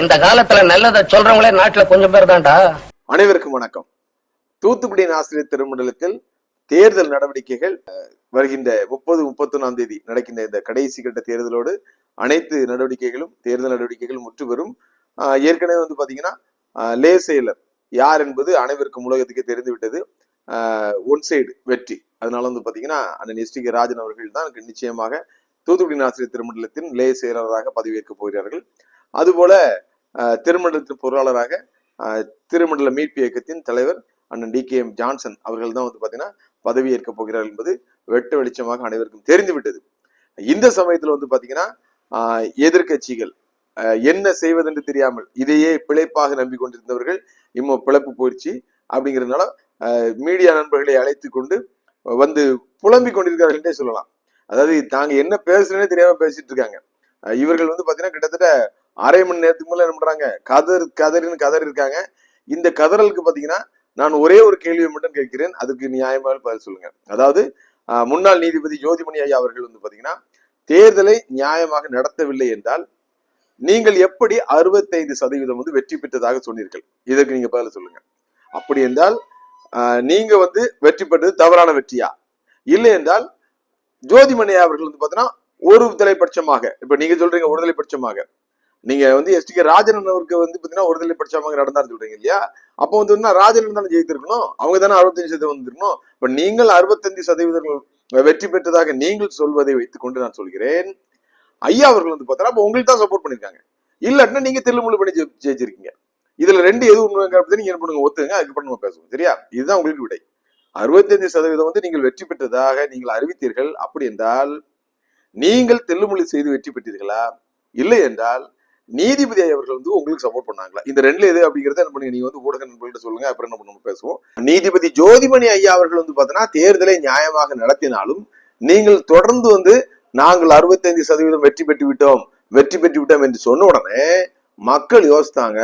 இந்த காலத்துல நல்லதை சொல்றவங்களே நாட்டுல கொஞ்சம் பேர் தான்டா. அனைவருக்கும் வணக்கம். தூத்துக்குடி ஆசிரியர் திருமண்டலத்தில் தேர்தல் நடவடிக்கைகள் வருகின்ற 30-31ஆம் தேதி நடக்கின்ற இந்த கடைசி கட்ட தேர்தலோடு அனைத்து நடவடிக்கைகளும் தேர்தல் நடவடிக்கைகளும் முற்று பெறும். ஏற்கனவே பாத்தீங்கன்னா லே செயலர் யார் என்பது அனைவருக்கும் உலகத்துக்கே தெரிந்துவிட்டது. ஒன் சைடு வெற்றி. அதனால பாத்தீங்கன்னா அண்ணன் எஸ்.டி.கே. ராஜன் அவர்கள் தான் நிச்சயமாக தூத்துக்குடி ஆசிரியர் திருமண்டலத்தின் லே செயலராக பதவியேற்க போகிறார்கள். அதுபோல திருமண்டலத்தின் பொருளாளராக திருமண்டல மீட்பு இயக்கத்தின் தலைவர் அண்ணன் டி.கே.எம். ஜான்சன் அவர்கள் தான் பாத்தீங்கன்னா பதவியேற்க போகிறார்கள் என்பது வெட்ட வெளிச்சமாக அனைவருக்கும் தெரிந்துவிட்டது. இந்த சமயத்துல பாத்தீங்கன்னா எதிர்கட்சிகள் என்ன செய்வதென்று தெரியாமல் இதையே பிழைப்பாக நம்பிக்கொண்டிருந்தவர்கள் இன்னும் பிழைப்பு போயிடுச்சு அப்படிங்கிறதுனால மீடியா நண்பர்களை அழைத்து கொண்டு வந்து புலம்பிக் கொண்டிருக்கிறார்கள் சொல்லலாம். அதாவது நாங்க என்ன பேசுறேன்னே தெரியாம பேசிட்டு இருக்காங்க. இவர்கள் பாத்தீங்கன்னா கிட்டத்தட்ட அரை மணி நேரத்துக்கு மேல என்ன பண்றாங்க, கதறி இருக்காங்க. இந்த கதறலுக்கு பாத்தீங்கன்னா நான் ஒரே ஒரு கேள்வியை மட்டும் கேட்கிறேன், அதுக்கு நியாயமாக பதில் சொல்லுங்க. அதாவது முன்னாள் நீதிபதி ஜோதிமணி ஐயா அவர்கள் பாத்தீங்கன்னா தேர்தலை நியாயமாக நடத்தவில்லை என்றால் நீங்கள் எப்படி 65% வெற்றி பெற்றதாக சொன்னீர்கள், இதற்கு நீங்க பதில் சொல்லுங்க. அப்படி என்றால் நீங்க வெற்றி பெற்றது தவறான வெற்றியா, இல்லை என்றால் ஜோதிமணி அவர்கள் பாத்தீங்கன்னா ஒரு தலைப்பட்சமாக, இப்ப நீங்க சொல்றீங்க ஒரு தலைப்பட்சமாக, நீங்க எஸ்.டி.கே. ராஜன் அவருக்கு பாத்தீங்கன்னா ஒரு தலைப்பட்சமாக நடந்தாரு சொல்றீங்க இல்லையா? அப்போ ராஜன் தானே ஜெயித்திருக்கணும், அவங்க தானே 65% வந்திருக்கணும். இப்ப நீங்கள் 65% வெற்றி பெற்றதாக நீங்கள் சொல்வதை வைத்துக் கொண்டு நான் சொல்கிறேன், ஐயா அவர்கள் பார்த்தா அப்ப உங்களுக்கு தான் சப்போர்ட் பண்ணிருக்காங்க, இல்லாட்டினா நீங்க தெல்லுமுள்ளு பண்ணி ஜெயிச்சிருக்கீங்க. இதுல ரெண்டு எது உண்மைங்க நீங்க என்ன பண்ணுங்க, ஒத்துங்க, அதுக்கப்புறம் நம்ம பேசுவோம். சரியா? இதுதான் உங்களுக்கு விடை. 65% நீங்கள் வெற்றி பெற்றதாக நீங்கள் அறிவித்தீர்கள். அப்படி என்றால் நீங்கள் தெல்லுமுள்ளு செய்து வெற்றி பெற்றீர்களா, இல்லை என்றால் நீதிபதி அவர்கள் உங்களுக்கு சப்போர்ட் பண்ணாங்களா? இந்த ரெண்டுல எது அப்படிங்கறத என்ன பண்ணுங்க, நீங்க ஊடக நண்பர்கள்ட்ட சொல்லுங்க, அப்புறம் நம்ம பேசுவோம். நீதிபதி ஜோதிமணி ஐயா அவர்கள் பாத்தீங்கன்னா தேர்தலை நியாயமாக நடத்தினாலும் நீங்கள் தொடர்ந்து நாங்கள் 65% வெற்றி பெற்று விட்டோம் என்று சொன்ன உடனே மக்கள் யோசித்தாங்க,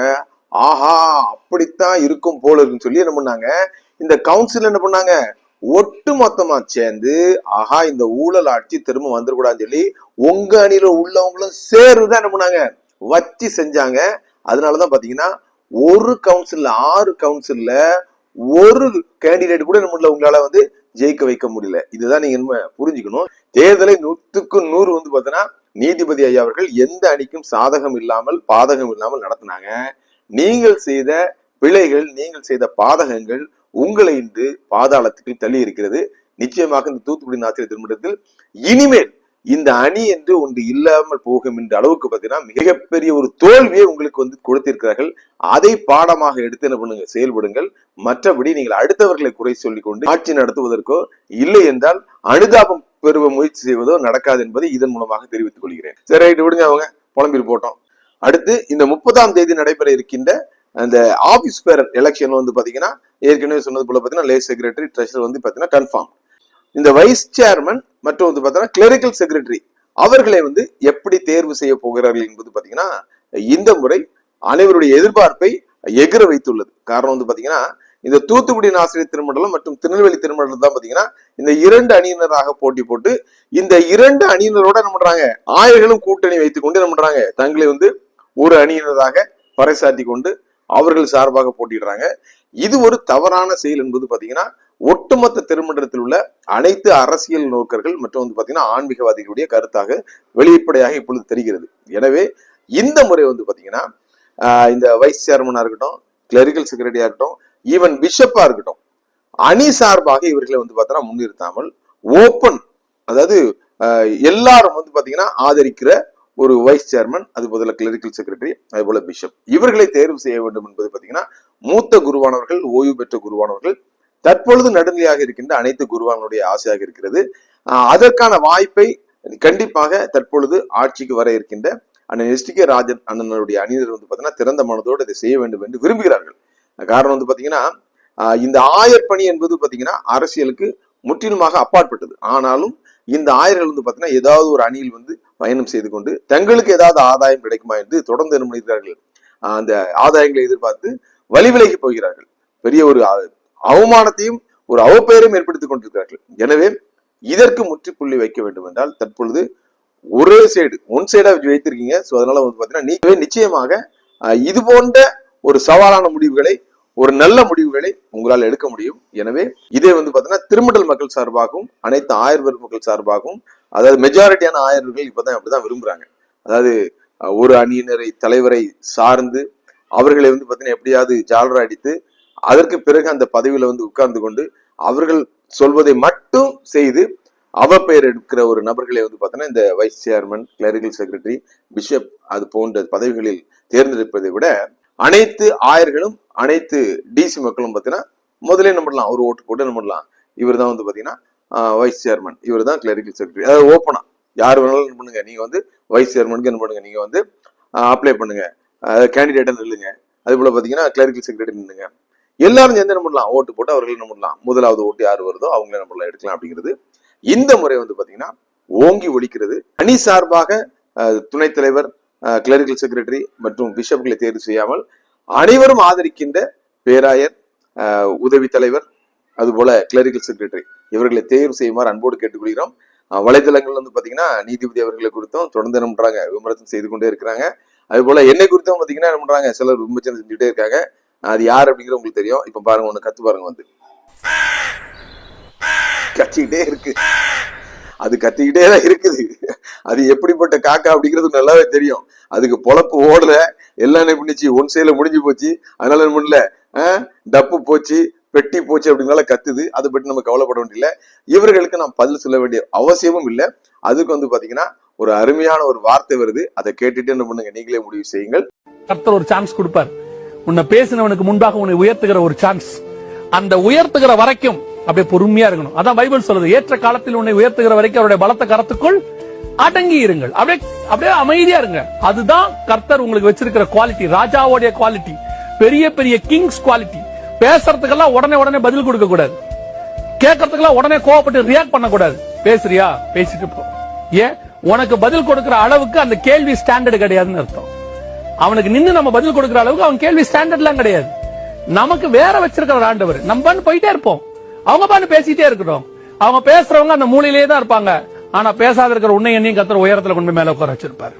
ஆஹா அப்படித்தான் இருக்கும் போல இருக்குன்னு சொல்லி என்ன பண்ணாங்க, இந்த கவுன்சில் என்ன பண்ணாங்க, ஒட்டு மொத்தமா சேர்ந்து ஆஹா இந்த ஊழல் ஆட்சி திரும்ப வந்துடக்கூடாதுன்னு சொல்லி உங்க அணியில உள்ளவங்களும் சேர்ந்துதான் என்ன பண்ணாங்க, வச்சு செஞ்சாங்க. அதனாலதான் பாத்தீங்கன்னா ஒரு கவுன்சில்ல 6 கவுன்சில்ல ஒரு கேண்டிடேட் கூட நம்மள உங்களால ஜெயிக்க வைக்க முடியல. இதுதான் நீங்க புரிஞ்சுக்கணும். தேர்தலை 100க்கு 100 பாத்தீங்கன்னா நீதிபதி ஐயா அவர்கள் எந்த அணிக்கும் சாதகம் இல்லாமல் பாதகம் இல்லாமல் நடத்தினாங்க. நீங்கள் செய்த பிழைகள், நீங்கள் செய்த பாதகங்கள் உங்களை இன்று பாதாளத்துக்கு தள்ளி இருக்கிறது. நிச்சயமாக இந்த தூத்துக்குடி ஆசிரியர் திருமணத்தில் இனிமேல் இந்த அணி என்று ஒன்று இல்லாமல் போகும் என்ற அளவுக்கு பாத்தீங்கன்னா மிகப்பெரிய ஒரு தோல்வியை உங்களுக்கு கொடுத்திருக்கிறார்கள். அதை பாடமாக எடுத்து என்ன பண்ணுங்க, செயல்படுங்கள். மற்றபடி நீங்கள் அடுத்தவர்களை குறை சொல்லிக் கொண்டு ஆட்சி நடத்துவதற்கோ இல்லை என்றால் அனுதாபம் பெறுவ முயற்சி செய்வதோ நடக்காது என்பதை இதன் மூலமாக தெரிவித்துக் கொள்கிறேன். சரி, ரைட்டு, விடுங்க, அவங்க புலம்பில் போட்டோம். அடுத்து இந்த 30ஆம் தேதி நடைபெற இருக்கின்ற அந்த ஆபீஸ் பேரர் எலெக்ஷன் பாத்தீங்கன்னா ஏற்கனவே சொன்னது போல பாத்தீங்கன்னா லே செக்ரட்டரி ட்ரெஷரர் பாத்தீங்கன்னா கன்ஃபார்ம். இந்த வைஸ் சேர்மன் மற்றும் பாத்தீங்கன்னா கிளரிக்கல் செக்ரட்டரி அவர்களை எப்படி தேர்வு செய்ய போகிறார்கள் என்பது பாத்தீங்கன்னா இந்த முறை அனைவருடைய எதிர்பார்ப்பை எகிர வைத்துள்ளது. காரணம் பாத்தீங்கன்னா இந்த தூத்துக்குடி ஆசிரியர் திருமண்டலம் மற்றும் திருநெல்வேலி திருமண்டலம் தான் பாத்தீங்கன்னா இந்த 2 அணியினராக போட்டி போட்டு இந்த 2 அணியினரோட என்ன பண்றாங்க, ஆயர்களும் கூட்டணி வைத்துக் கொண்டு என்ன பண்றாங்க, தங்களை ஒரு அணியினராக பறைசாட்டி கொண்டு அவர்கள் சார்பாக போட்டிடுறாங்க. இது ஒரு தவறான செயல் என்பது பாத்தீங்கன்னா ஒட்டுமொத்த திருமண்டலத்தில் உள்ள அனைத்து அரசியல் நோக்கர்கள் மற்றும் பாத்தீங்கன்னா ஆன்மீகவாதிகளுடைய கருத்தாக வெளிப்படையாக இப்பொழுது தெரிகிறது. எனவே இந்த முறை பாத்தீங்கன்னா இந்த வைஸ் சேர்மனா இருக்கட்டும், கிளரிக்கல் செக்ரட்டரியா இருக்கட்டும், ஈவன் பிஷப்பா இருக்கட்டும், அணி சார்பாக இவர்களை பாத்தீங்கன்னா முன்னிறுத்தாமல் ஓப்பன், அதாவது எல்லாரும் பாத்தீங்கன்னா ஆதரிக்கிற ஒரு வைஸ் சேர்மன், அது போல கிளரிக்கல் செக்ரட்டரி, அது போல பிஷப், இவர்களை தேர்வு செய்ய வேண்டும் என்பது பாத்தீங்கன்னா மூத்த குருவானவர்கள், ஓய்வு பெற்ற குருவானவர்கள், தற்பொழுது நடுநிலையாக இருக்கின்ற அனைத்து குருவானுடைய ஆசையாக இருக்கிறது. அதற்கான வாய்ப்பை கண்டிப்பாக தற்பொழுது ஆட்சிக்கு வர இருக்கின்ற அண்ணன் எஸ்.டி.கே. ராஜன் அண்ணனுடைய அணியினர் பாத்தீங்கன்னா திறந்த மனதோடு இதை செய்ய வேண்டும் என்று விரும்புகிறார்கள். காரணம் பாத்தீங்கன்னா இந்த ஆயர் பணி என்பது பாத்தீங்கன்னா அரசியலுக்கு முற்றிலுமாக அப்பாற்பட்டது. ஆனாலும் இந்த ஆயர்கள் பாத்தீங்கன்னா ஏதாவது ஒரு அணியில் பயணம் செய்து கொண்டு தங்களுக்கு ஏதாவது ஆதாயம் கிடைக்குமா என்று தொடர்ந்து என்ன பண்ணியிருக்கிறார்கள், அந்த ஆதாயங்களை எதிர்பார்த்து வழிவிலகி போகிறார்கள். பெரிய ஒரு அவமானத்தையும் ஒரு அவப்பெயரையும் ஏற்படுத்திக் கொண்டிருக்கிறார்கள். எனவே இதற்கு முற்றுப்புள்ளி வைக்க வேண்டும் என்றால் தற்பொழுது ஒரே சைடு ஒன் சைடா வைத்திருக்கீங்க. சோ அதனால பாத்தீங்கன்னா நிச்சயமாக இது போன்ற ஒரு சவாலான முடிவுகளை, ஒரு நல்ல முடிவுகளை உங்களால் எடுக்க முடியும். எனவே இதே பாத்தீங்கன்னா திருமண்டல் மக்கள் சார்பாகவும் அனைத்து ஆயர் மக்கள் சார்பாகவும், அதாவது மெஜாரிட்டியான ஆயர்கள் இப்பதான் அப்படிதான் விரும்புறாங்க. அதாவது ஒரு அணியினரை தலைவரை சார்ந்து அவர்களை பாத்தீங்கன்னா எப்படியாவது ஜாலரா அடித்து அதற்கு பிறகு அந்த பதவியில உட்கார்ந்து கொண்டு அவர்கள் சொல்வதை மட்டும் செய்து அவப்பெயர் எடுக்கிற ஒரு நபர்களை பாத்தீங்கன்னா இந்த vice chairman, clerical secretary, bishop அது போன்ற பதவிகளில் தேர்ந்தெடுப்பதை விட அனைத்து ஆயர்களும் அனைத்து டிசி மக்களும் பாத்தீங்கன்னா முதலே என்ன பண்ணலாம், ஒரு ஓட்டு போட்டு என்ன பண்ணலாம், இவர் தான் பாத்தீங்கன்னா வைஸ் சேர்மன், இவர் தான் கிளரிக்கல் செக்ரட்டரி. அதாவது ஓப்பனா யார் வேணாலும் என்ன பண்ணுங்க, நீங்க வைஸ் சேர்மனுக்கு என்ன பண்ணுங்க, நீங்க அப்ளை பண்ணுங்க, கேண்டிடேட்டா நில்லுங்க. அது போல பாத்தீங்கன்னா கிளரிக்கல் செக்ரட்டரி நில்லுங்க. எல்லாரும் சேர்ந்து என்ன பண்ணலாம், ஓட்டு போட்டு அவர்கள் என்ன பண்ணலாம், முதலாவது ஓட்டு யார் வருதோ அவங்களே என்ன பண்ணலாம் எடுக்கலாம். அப்படிங்கிறது இந்த முறை பாத்தீங்கன்னா ஓங்கி ஒழிக்கிறது. அணி சார்பாக துணைத் தலைவர், கிளரிக்கல் செக்ரட்டரி மற்றும் பிஷப்களை தேர்வு செய்யாமல் அனைவரும் ஆதரிக்கின்ற பேராயர், உதவி தலைவர், அதுபோல கிளரிக்கல் செக்ரட்டரி இவர்களை தேர்வு செய்யுமாறு அன்போடு கேட்டுக்கொள்கிறோம். வலைதளங்கள் பாத்தீங்கன்னா நீதிபதி அவர்களை குறித்தும் தொடர்ந்து என்ன பண்றாங்க, விமர்சனம் செய்து கொண்டே இருக்கிறாங்க. அது போல என்னை குறித்தும் பாத்தீங்கன்னா என்ன பண்றாங்க, சிலர் விமர்சனம் செஞ்சுட்டே இருக்காங்க. அது யார் அப்படிங்கிறது உங்களுக்கு தெரியும். இப்ப பாருங்க, ஒண்ணு கத்து பாருங்க, கத்திக்கிட்டே இருக்கு. அது கத்திக்கிட்டே தான் இருக்குது. அது எப்படிப்பட்ட காக்கா அப்படிங்கிறது நல்லாவே தெரியும். அதுக்கு பொழப்பு ஓடல, எல்லாம் என்ன பண்ணிச்சு, ஒன் சைடுல முடிஞ்சு போச்சு. அதனால என்ன பண்ணல, டப்பு போச்சு, பெட்டி போச்சு அப்படின்னால கத்துது. அதை பற்றி நம்ம கவலைப்பட வேண்டியதில்ல. இவர்களுக்கு நாம் பதில் சொல்ல வேண்டிய அவசியமும் இல்லை. அதுக்கு பாத்தீங்கன்னா ஒரு அருமையான ஒரு வார்த்தை வருது, அதை கேட்டுட்டு என்ன பண்ணுங்க, நீங்களே முடிவு செய்யுங்கள். கர்த்தர் ஒரு சான்ஸ் கொடுப்பார். உன்னை பேசினவனுக்கு முன்பாக உன்னை உயர்த்துகிற ஒரு சான்ஸ். அந்த உயர்த்துகிற வரைக்கும் அப்படியே பொறுமையா இருக்கணும். அதான் பைபிள் சொல்லுது, ஏற்ற காலத்தில் உன்னை உயர்த்துகிற வரைக்கும் அவருடைய பலத்த கரத்துக்குள் அடங்கி இருங்கள். அப்படியே அமைதியா இருங்க. அதுதான் கர்த்தர் உங்களுக்கு வச்சிருக்கிற குவாலிட்டி, ராஜாவுடைய குவாலிட்டி, பெரிய பெரிய கிங்ஸ் குவாலிட்டி. பேசுறதுக்கெல்லாம் உடனே பதில் கொடுக்க கூடாது. கேட்கறதுக்கெல்லாம் உடனே கோவப்பட்டு ரியாக்ட் பண்ணக்கூடாது. பேசுறியா, பேசிட்டு போ. ஏன், உனக்கு பதில் கொடுக்கிற அளவுக்கு அந்த கேள்வி ஸ்டாண்டர்ட் கிடையாதுன்னு அர்த்தம். அவனுக்கு நின்று நம்ம பதில் கொடுக்கிற அளவுக்கு அவன் கேள்வி ஸ்டாண்டர்ட் எல்லாம் கிடையாது. நமக்கு வேற வச்சிருக்கிற ஆண்டவர். நம்ம போயிட்டே இருப்போம், அவங்க பாட்டு பேசிட்டே இருக்கட்டும். அவங்க பேசுறவங்க அந்த மூலையிலேயே தான் இருப்பாங்க. ஆனா பேசாத இருக்கிற உன்னை என்னையும் கர்த்தர் உயரத்துல கொண்டு மேல உட்கார வச்சிருப்பாரு.